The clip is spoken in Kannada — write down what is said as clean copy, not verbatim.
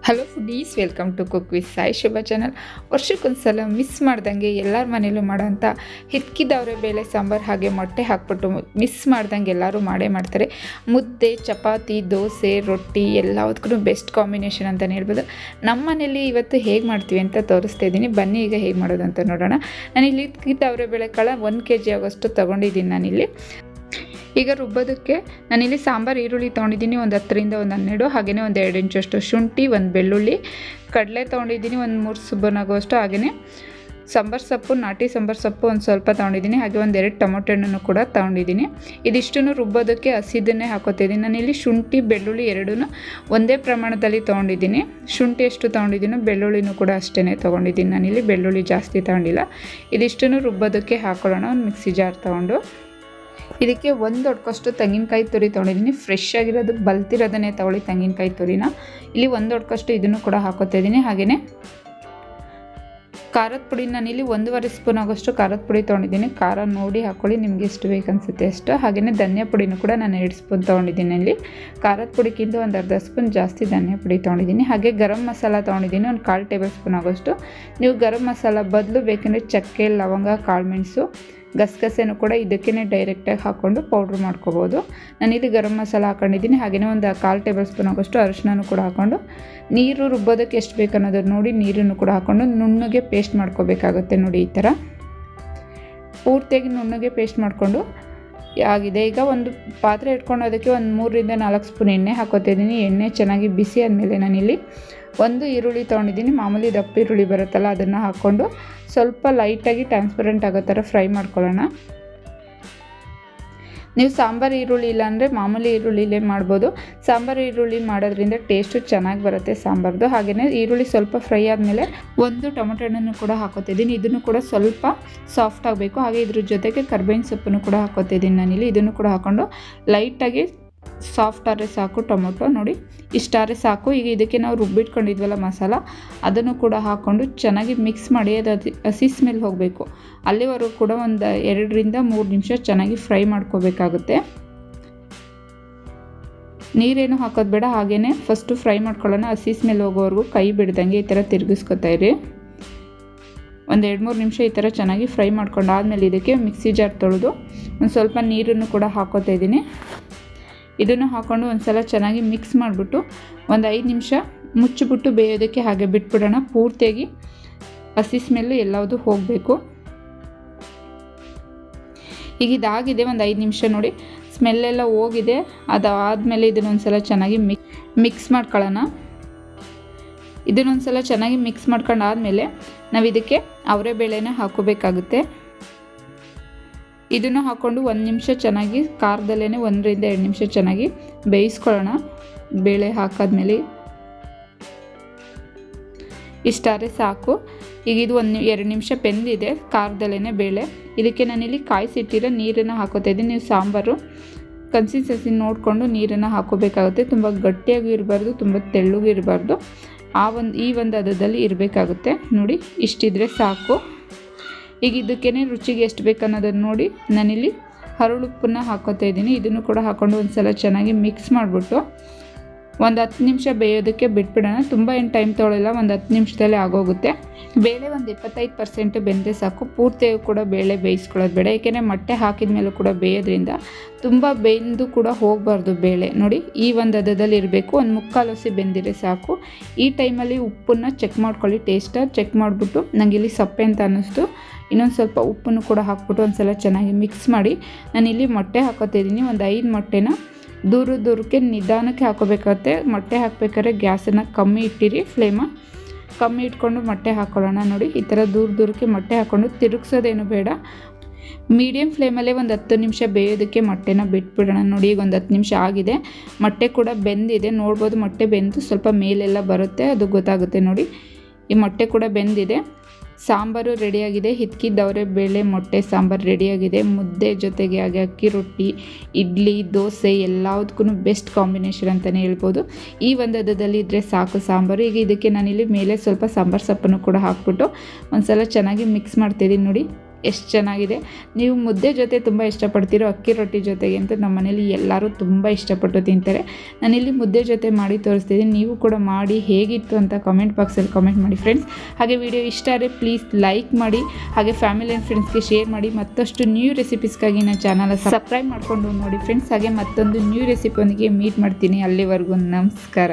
Hello foodies, welcome to cook with Sai Shubha channel. ವರ್ಷಕ್ಕೊಂದ್ಸಲ ಮಿಸ್ ಮಾಡ್ದಂಗೆ ಎಲ್ಲರ ಮನೇಲೂ ಮಾಡೋಂಥ ಹಿತ್ಕಿದವರೆ ಬೇಳೆ ಸಾಂಬಾರು ಹಾಗೆ ಮೊಟ್ಟೆ ಹಾಕ್ಬಿಟ್ಟು ಮಿಸ್ ಮಾಡ್ದಂಗೆ ಎಲ್ಲರೂ ಮಾಡೇ ಮಾಡ್ತಾರೆ. ಮುದ್ದೆ, ಚಪಾತಿ, ದೋಸೆ, ರೊಟ್ಟಿ ಎಲ್ಲದಕ್ಕೂ ಬೆಸ್ಟ್ ಕಾಂಬಿನೇಷನ್ ಅಂತಲೇ ಹೇಳ್ಬೋದು. ನಮ್ಮ ಮನೇಲಿ ಇವತ್ತು ಹೇಗೆ ಮಾಡ್ತೀವಿ ಅಂತ ತೋರಿಸ್ತಾ ಇದ್ದೀನಿ. ಬನ್ನಿ ಈಗ ಹೇಗೆ ಮಾಡೋದು ಅಂತ ನೋಡೋಣ. ನಾನಿಲ್ಲಿ ಹಿತ್ಕಿದವರೆ ಬೇಳೆ ಕಾಳ 1 kg ಆಗೋಷ್ಟು ತೊಗೊಂಡಿದ್ದೀನಿ ನಾನಿಲ್ಲಿ. ಈಗ ರುಬ್ಬೋದಕ್ಕೆ ನಾನಿಲ್ಲಿ ಸಾಂಬಾರು ಈರುಳ್ಳಿ ತೊಗೊಂಡಿದ್ದೀನಿ, ಒಂದು 10ರಿಂದ 12, ಹಾಗೆಯೇ ಒಂದು 2 ಇಂಚಷ್ಟು ಶುಂಠಿ, ಒಂದು ಬೆಳ್ಳುಳ್ಳಿ, ಕಡಲೆ ತೊಗೊಂಡಿದ್ದೀನಿ, ಒಂದು 3 ಸ್ಪೂನ್ ಆಗುವಷ್ಟು, ಹಾಗೆಯೇ ಸಾಂಬಾರು ಸೊಪ್ಪು, ನಾಟಿ ಸಾಂಬಾರು ಸೊಪ್ಪು ಒಂದು ಸ್ವಲ್ಪ ತೊಗೊಂಡಿದ್ದೀನಿ, ಹಾಗೆ ಒಂದು 2 ಟೊಮೊಟೊ ಹಣ್ಣನ್ನು ಕೂಡ ತೊಗೊಂಡಿದ್ದೀನಿ. ಇದಿಷ್ಟನ್ನು ರುಬ್ಬೋದಕ್ಕೆ ಹಸಿದನ್ನೇ ಹಾಕೋತಿದ್ದೀನಿ. ನಾನಿಲ್ಲಿ ಶುಂಠಿ, ಬೆಳ್ಳುಳ್ಳಿ ಎರಡೂ ಒಂದೇ ಪ್ರಮಾಣದಲ್ಲಿ ತೊಗೊಂಡಿದ್ದೀನಿ. ಶುಂಠಿ ಎಷ್ಟು ತೊಗೊಂಡಿದ್ದೀನೋ ಬೆಳ್ಳುಳ್ಳಿನೂ ಕೂಡ ಅಷ್ಟೇ ತೊಗೊಂಡಿದ್ದೀನಿ. ನಾನಿಲ್ಲಿ ಬೆಳ್ಳುಳ್ಳಿ ಜಾಸ್ತಿ ತೊಗೊಂಡಿಲ್ಲ. ಇದಿಷ್ಟನ್ನು ರುಬ್ಬೋದಕ್ಕೆ ಹಾಕೊಳ್ಳೋಣ. ಒಂದು ಮಿಕ್ಸಿ ಜಾರ್ ತೊಗೊಂಡು ಇದಕ್ಕೆ 1 ದೊಡ್ಡಷ್ಟು ತೆಂಗಿನಕಾಯಿ ತುರಿ ತೊಗೊಂಡಿದ್ದೀನಿ. ಫ್ರೆಶ್ ಆಗಿರೋದು ಬಲ್ತಿರೋದನ್ನೇ ತೊಗೊಳ್ಳಿ ತೆಂಗಿನಕಾಯಿ ತುರಿನ. ಇಲ್ಲಿ 1 ದೊಡ್ಡಷ್ಟು ಇದನ್ನು ಕೂಡ ಹಾಕೋತಾ ಇದ್ದೀನಿ. ಹಾಗೆಯೇ ಖಾರದ ಪುಡಿ ನಾನಿಲ್ಲಿ 1.5 ಸ್ಪೂನ್ ಆಗೋಷ್ಟು ಖಾರದ ಪುಡಿ ತೊಗೊಂಡಿದ್ದೀನಿ. ಖಾರ ನೋಡಿ ಹಾಕ್ಕೊಳ್ಳಿ, ನಿಮಗೆ ಎಷ್ಟು ಬೇಕನ್ಸುತ್ತೆ ಅಷ್ಟು. ಹಾಗೆಯೇ ಧನಿಯಾ ಪುಡಿನೂ ಕೂಡ ನಾನು 2 ಸ್ಪೂನ್ ತೊಗೊಂಡಿದ್ದೀನಿ. ಇಲ್ಲಿ ಖಾರದ ಪುಡಿಗಿಂತ ಒಂದು ಅರ್ಧ ಸ್ಪೂನ್ ಜಾಸ್ತಿ ಧನಿಯಾ ಪುಡಿ ತೊಗೊಂಡಿದ್ದೀನಿ. ಹಾಗೆ ಗರಂ ಮಸಾಲ ತೊಗೊಂಡಿದ್ದೀನಿ, ಒಂದು 1/4 ಟೇಬಲ್ ಸ್ಪೂನ್ ಆಗೋಷ್ಟು. ನೀವು ಗರಂ ಮಸಾಲ ಬದಲು ಬೇಕೆಂದರೆ ಚಕ್ಕೆ, ಲವಂಗ, ಕಾಳುಮೆಣಸು, ಗಸಗಸೆನೂ ಕೂಡ ಇದಕ್ಕೇ ಡೈರೆಕ್ಟಾಗಿ ಹಾಕ್ಕೊಂಡು ಪೌಡ್ರ್ ಮಾಡ್ಕೋಬೋದು. ನಾನಿಲ್ಲಿ ಗರಂ ಮಸಾಲ ಹಾಕ್ಕೊಂಡಿದ್ದೀನಿ. ಹಾಗೆಯೇ ಒಂದು 1/4 ಟೇಬಲ್ ಸ್ಪೂನ್ ಆಗೋಷ್ಟು ಅರಿಶಿನೂ ಕೂಡ ಹಾಕ್ಕೊಂಡು, ನೀರು ರುಬ್ಬೋದಕ್ಕೆ ಎಷ್ಟು ಬೇಕು ಅನ್ನೋದನ್ನು ನೋಡಿ ನೀರನ್ನು ಕೂಡ ಹಾಕ್ಕೊಂಡು ನುಣ್ಣಗೆ ಪೇಸ್ಟ್ ಮಾಡ್ಕೋಬೇಕಾಗುತ್ತೆ. ನೋಡಿ ಈ ಥರ ಪೂರ್ತಿಯಾಗಿ ನುಣ್ಣಗೆ ಪೇಸ್ಟ್ ಮಾಡಿಕೊಂಡು ಆಗಿದೆ. ಈಗ ಒಂದು ಪಾತ್ರೆ ಇಟ್ಕೊಂಡು ಅದಕ್ಕೆ ಒಂದು 3ರಿಂದ 4 ಸ್ಪೂನ್ ಎಣ್ಣೆ ಹಾಕೋತಿದ್ದೀನಿ. ಎಣ್ಣೆ ಚೆನ್ನಾಗಿ ಬಿಸಿ ಆದಮೇಲೆ ನಾನಿಲ್ಲಿ 1 ಈರುಳ್ಳಿ ತೊಗೊಂಡಿದ್ದೀನಿ. ಮಾಮೂಲಿ ದಪ್ಪ ಈರುಳ್ಳಿ ಬರುತ್ತಲ್ಲ, ಅದನ್ನು ಹಾಕ್ಕೊಂಡು ಸ್ವಲ್ಪ ಲೈಟಾಗಿ ಟ್ರಾನ್ಸ್ಪರೆಂಟ್ ಆಗೋ ಥರ ಫ್ರೈ ಮಾಡ್ಕೊಳ್ಳೋಣ. ನೀವು ಸಾಂಬಾರು ಈರುಳ್ಳಿ ಇಲ್ಲಾಂದರೆ ಮಾಮೂಲಿ ಈರುಳ್ಳಿಲೇ ಮಾಡ್ಬೋದು. ಸಾಂಬಾರು ಈರುಳ್ಳಿ ಮಾಡೋದ್ರಿಂದ ಟೇಸ್ಟು ಚೆನ್ನಾಗಿ ಬರುತ್ತೆ ಸಾಂಬಾರ್ದು. ಹಾಗೆಯೇ ಈರುಳ್ಳಿ ಸ್ವಲ್ಪ ಫ್ರೈ ಆದಮೇಲೆ 1 ಟೊಮೊಟೊ ಹಣ್ಣನ್ನು ಕೂಡ ಹಾಕೋತಿದ್ದೀನಿ. ಇದನ್ನು ಕೂಡ ಸ್ವಲ್ಪ ಸಾಫ್ಟ್ ಆಗಬೇಕು. ಹಾಗೆ ಇದ್ರ ಜೊತೆಗೆ ಕರ್ಬೇವಿನ ಸೊಪ್ಪನ್ನು ಕೂಡ ಹಾಕೋತಿದ್ದೀನಿ ನಾನಿಲ್ಲಿ. ಇದನ್ನು ಕೂಡ ಹಾಕ್ಕೊಂಡು ಲೈಟಾಗಿ ಸಾಫ್ಟ್ ಆದರೆ ಸಾಕು. ಟೊಮೊಟೊ ನೋಡಿ ಇಷ್ಟಾದರೆ ಸಾಕು. ಈಗ ಇದಕ್ಕೆ ನಾವು ರುಬ್ಬಿಟ್ಕೊಂಡಿದ್ವಲ್ಲ ಮಸಾಲ, ಅದನ್ನು ಕೂಡ ಹಾಕ್ಕೊಂಡು ಚೆನ್ನಾಗಿ ಮಿಕ್ಸ್ ಮಾಡಿ ಅದು ಹಸಿ ಸ್ಮೆಲ್ ಹೋಗಬೇಕು. ಅಲ್ಲಿವರೆಗೂ ಕೂಡ ಒಂದು 2ರಿಂದ 3 ನಿಮಿಷ ಚೆನ್ನಾಗಿ ಫ್ರೈ ಮಾಡ್ಕೋಬೇಕಾಗುತ್ತೆ. ನೀರೇನು ಹಾಕೋದು ಬೇಡ, ಹಾಗೆಯೇ ಫಸ್ಟು ಫ್ರೈ ಮಾಡ್ಕೊಳ್ಳೋಣ. ಹಸಿ ಸ್ಮೆಲ್ ಹೋಗೋವರೆಗೂ ಕೈ ಬಿಡ್ದಂಗೆ ಈ ಥರ ತಿರುಗಿಸ್ಕೊತಾ ಇರಿ. ಒಂದು 2-3 ನಿಮಿಷ ಈ ಥರ ಚೆನ್ನಾಗಿ ಫ್ರೈ ಮಾಡ್ಕೊಂಡು ಆದಮೇಲೆ ಇದಕ್ಕೆ ಮಿಕ್ಸಿ ಜಾರ್ ತೊಳೆದು ಒಂದು ಸ್ವಲ್ಪ ನೀರನ್ನು ಕೂಡ ಹಾಕೋತಾ ಇದ್ದೀನಿ. ಇದನ್ನು ಹಾಕ್ಕೊಂಡು ಒಂದು ಸಲ ಚೆನ್ನಾಗಿ ಮಿಕ್ಸ್ ಮಾಡಿಬಿಟ್ಟು ಒಂದು 5 ನಿಮಿಷ ಮುಚ್ಚಿಬಿಟ್ಟು ಬೇಯೋದಕ್ಕೆ ಹಾಗೆ ಬಿಟ್ಬಿಡೋಣ. ಪೂರ್ತಿಯಾಗಿ ಹಸಿ ಸ್ಮೆಲ್ಲು ಎಲ್ಲವುದು ಹೋಗಬೇಕು. ಈಗ ಇದಾಗಿದೆ, ಒಂದು 5 ನಿಮಿಷ ನೋಡಿ ಸ್ಮೆಲ್ಲೆಲ್ಲ ಹೋಗಿದೆ. ಅದಾದಮೇಲೆ ಇದನ್ನೊಂದು ಸಲ ಚೆನ್ನಾಗಿ ಮಿಕ್ಸ್ ಮಾಡ್ಕೊಳ್ಳೋಣ. ಇದನ್ನೊಂದು ಸಲ ಚೆನ್ನಾಗಿ ಮಿಕ್ಸ್ ಮಾಡ್ಕೊಂಡು ಆದಮೇಲೆ ನಾವು ಇದಕ್ಕೆ ಅವರೆ ಬೇಳೆನ ಹಾಕೋಬೇಕಾಗುತ್ತೆ. ಇದನ್ನು ಹಾಕ್ಕೊಂಡು 1 ನಿಮಿಷ ಚೆನ್ನಾಗಿ ಖಾರದಲ್ಲೇ 1ರಿಂದ 2 ನಿಮಿಷ ಚೆನ್ನಾಗಿ ಬೇಯಿಸ್ಕೊಳ್ಳೋಣ. ಬೇಳೆ ಹಾಕಾದ್ಮೇಲೆ ಇಷ್ಟಾದರೆ ಸಾಕು. ಈಗ ಇದು 1-2 ನಿಮಿಷ ಬೆಂದಿದೆ ಖಾರದಲ್ಲೇ ಬೇಳೆ. ಇದಕ್ಕೆ ನಾನಿಲ್ಲಿ ಕಾಯಿಸಿಟ್ಟಿರೋ ನೀರನ್ನು ಹಾಕೋತಾ ಇದ್ದೀನಿ. ನೀವು ಸಾಂಬಾರು ಕನ್ಸಿಸ್ಟೆನ್ಸಿ ನೋಡಿಕೊಂಡು ನೀರನ್ನು ಹಾಕೋಬೇಕಾಗುತ್ತೆ. ತುಂಬ ಗಟ್ಟಿಯಾಗಿ ಇರಬಾರ್ದು, ತುಂಬ ತೆಳ್ಳಗೂ ಇರಬಾರ್ದು. ಈ ಒಂದು ಹದದಲ್ಲಿ ಇರಬೇಕಾಗುತ್ತೆ. ನೋಡಿ ಇಷ್ಟಿದ್ರೆ ಸಾಕು. ಈಗ ಇದಕ್ಕೇ ರುಚಿಗೆ ಎಷ್ಟು ಬೇಕು ಅನ್ನೋದನ್ನು ನೋಡಿ ನಾನಿಲ್ಲಿ ಹರಳುಪ್ಪನ್ನು ಹಾಕೋತಾ ಇದ್ದೀನಿ. ಇದನ್ನು ಕೂಡ ಹಾಕ್ಕೊಂಡು ಒಂದು ಸಲ ಚೆನ್ನಾಗಿ ಮಿಕ್ಸ್ ಮಾಡಿಬಿಟ್ಟು ಒಂದು 10 ನಿಮಿಷ ಬೇಯೋದಕ್ಕೆ ಬಿಟ್ಬಿಡೋಣ. ತುಂಬ ಏನು ಟೈಮ್ ತೊಗೊಳ್ಳಲ್ಲ, ಒಂದು 10 ನಿಮಿಷದಲ್ಲೇ ಆಗೋಗುತ್ತೆ. ಬೇಳೆ ಒಂದು 25% ಬೆಂದರೆ ಸಾಕು. ಪೂರ್ತಿಯಾಗಿ ಕೂಡ ಬೇಳೆ ಬೇಯಿಸ್ಕೊಳ್ಳೋದು ಬೇಡ, ಏಕೆಂದರೆ ಮೊಟ್ಟೆ ಹಾಕಿದ ಮೇಲೂ ಕೂಡ ಬೇಯೋದ್ರಿಂದ ತುಂಬ ಬೆಂದು ಕೂಡ ಹೋಗಬಾರ್ದು ಬೇಳೆ. ನೋಡಿ ಈ ಒಂದು ಹದದಲ್ಲಿ ಇರಬೇಕು. ಒಂದು 3/4 ಹಸಿ ಬೆಂದಿರೆ ಸಾಕು. ಈ ಟೈಮಲ್ಲಿ ಉಪ್ಪನ್ನು ಚೆಕ್ ಮಾಡ್ಕೊಳ್ಳಿ. ಟೇಸ್ಟಾಗಿ ಚೆಕ್ ಮಾಡಿಬಿಟ್ಟು ನನಗೆ ಇಲ್ಲಿ ಸಪ್ಪೆ ಅಂತ ಅನ್ನಿಸ್ತು, ಇನ್ನೊಂದು ಸ್ವಲ್ಪ ಉಪ್ಪನ್ನು ಕೂಡ ಹಾಕ್ಬಿಟ್ಟು ಒಂದು ಸಲ ಚೆನ್ನಾಗಿ ಮಿಕ್ಸ್ ಮಾಡಿ ನಾನಿಲ್ಲಿ ಮೊಟ್ಟೆ ಹಾಕೋತಿದ್ದೀನಿ. ಒಂದು 5 ಮೊಟ್ಟೆನ ದೂರಕ್ಕೆ ನಿಧಾನಕ್ಕೆ ಹಾಕೋಬೇಕಾಗುತ್ತೆ. ಮೊಟ್ಟೆ ಹಾಕಬೇಕಾದ್ರೆ ಗ್ಯಾಸನ್ನು ಕಮ್ಮಿ ಇಟ್ಟಿರಿ, ಫ್ಲೇಮ ಕಮ್ಮಿ ಇಟ್ಕೊಂಡು ಮೊಟ್ಟೆ ಹಾಕ್ಕೊಳ್ಳೋಣ. ನೋಡಿ ಈ ಥರ ದೂರಕ್ಕೆ ಮೊಟ್ಟೆ ಹಾಕ್ಕೊಂಡು ತಿರುಗಿಸೋದೇನು ಬೇಡ. ಮೀಡಿಯಮ್ ಫ್ಲೇಮಲ್ಲೇ ಒಂದು 10 ನಿಮಿಷ ಬೇಯೋದಕ್ಕೆ ಮೊಟ್ಟೆನ ಬಿಟ್ಬಿಡೋಣ. ನೋಡಿ ಈಗ ಒಂದು 10 ನಿಮಿಷ ಆಗಿದೆ. ಮೊಟ್ಟೆ ಕೂಡ ಬೆಂದಿದೆ, ನೋಡ್ಬೋದು. ಮೊಟ್ಟೆ ಬೆಂದು ಸ್ವಲ್ಪ ಮೇಲೆಲ್ಲ ಬರುತ್ತೆ, ಅದು ಗೊತ್ತಾಗುತ್ತೆ. ನೋಡಿ ಈ ಮೊಟ್ಟೆ ಕೂಡ ಬೆಂದಿದೆ. ಸಾಂಬಾರು ರೆಡಿಯಾಗಿದೆ. ಹಿತ್ಕಿದವರೆ ಬೇಳೆ ಮೊಟ್ಟೆ ಸಾಂಬಾರು ರೆಡಿಯಾಗಿದೆ. ಮುದ್ದೆ ಜೊತೆಗೆ ಹಾಗೆ ಅಕ್ಕಿ ರೊಟ್ಟಿ, ಇಡ್ಲಿ, ದೋಸೆ ಎಲ್ಲದಕ್ಕೂ ಬೆಸ್ಟ್ ಕಾಂಬಿನೇಷನ್ ಅಂತಲೇ ಹೇಳ್ಬೋದು. ಈ ಒಂದು ಹದದಲ್ಲಿ ಇದ್ದರೆ ಸಾಕು ಸಾಂಬಾರು. ಈಗ ಇದಕ್ಕೆ ನಾನಿಲ್ಲಿ ಮೇಲೆ ಸ್ವಲ್ಪ ಸಾಂಬಾರು ಸೊಪ್ಪನ್ನು ಕೂಡ ಹಾಕ್ಬಿಟ್ಟು ಒಂದು ಸಲ ಚೆನ್ನಾಗಿ ಮಿಕ್ಸ್ ಮಾಡ್ತಿದ್ದೀನಿ. ನೋಡಿ ಎಷ್ಟು ಚೆನ್ನಾಗಿದೆ. ನೀವು ಮುದ್ದೆ ಜೊತೆ ತುಂಬ ಇಷ್ಟಪಡ್ತೀರೋ ಅಕ್ಕಿ ರೊಟ್ಟಿ ಜೊತೆಗೆ ಅಂತೂ ನಮ್ಮ ಮನೇಲಿ ಎಲ್ಲರೂ ತುಂಬ ಇಷ್ಟಪಟ್ಟು ತಿಂತಾರೆ. ನಾನಿಲ್ಲಿ ಮುದ್ದೆ ಜೊತೆ ಮಾಡಿ ತೋರಿಸ್ತಿದ್ದೀನಿ. ನೀವು ಕೂಡ ಮಾಡಿ ಹೇಗಿತ್ತು ಅಂತ ಕಮೆಂಟ್ ಬಾಕ್ಸಲ್ಲಿ ಕಮೆಂಟ್ ಮಾಡಿ ಫ್ರೆಂಡ್ಸ್. ಹಾಗೆ ವಿಡಿಯೋ ಇಷ್ಟ ಆದರೆ ಪ್ಲೀಸ್ ಲೈಕ್ ಮಾಡಿ, ಹಾಗೆ ಫ್ಯಾಮಿಲಿ ಆ್ಯಂಡ್ ಫ್ರೆಂಡ್ಸ್ಗೆ ಶೇರ್ ಮಾಡಿ. ಮತ್ತಷ್ಟು ನ್ಯೂ ರೆಸಿಪೀಸ್ಗಾಗಿ ನನ್ನ ಚಾನಲ್ ಸಬ್ಸ್ಕ್ರೈಬ್ ಮಾಡಿಕೊಂಡು ನೋಡಿ ಫ್ರೆಂಡ್ಸ್. ಹಾಗೆ ಮತ್ತೊಂದು ನ್ಯೂ ರೆಸಿಪಿಯೊಂದಿಗೆ ಮೀಟ್ ಮಾಡ್ತೀನಿ. ಅಲ್ಲಿವರೆಗೂ ನಮಸ್ಕಾರ.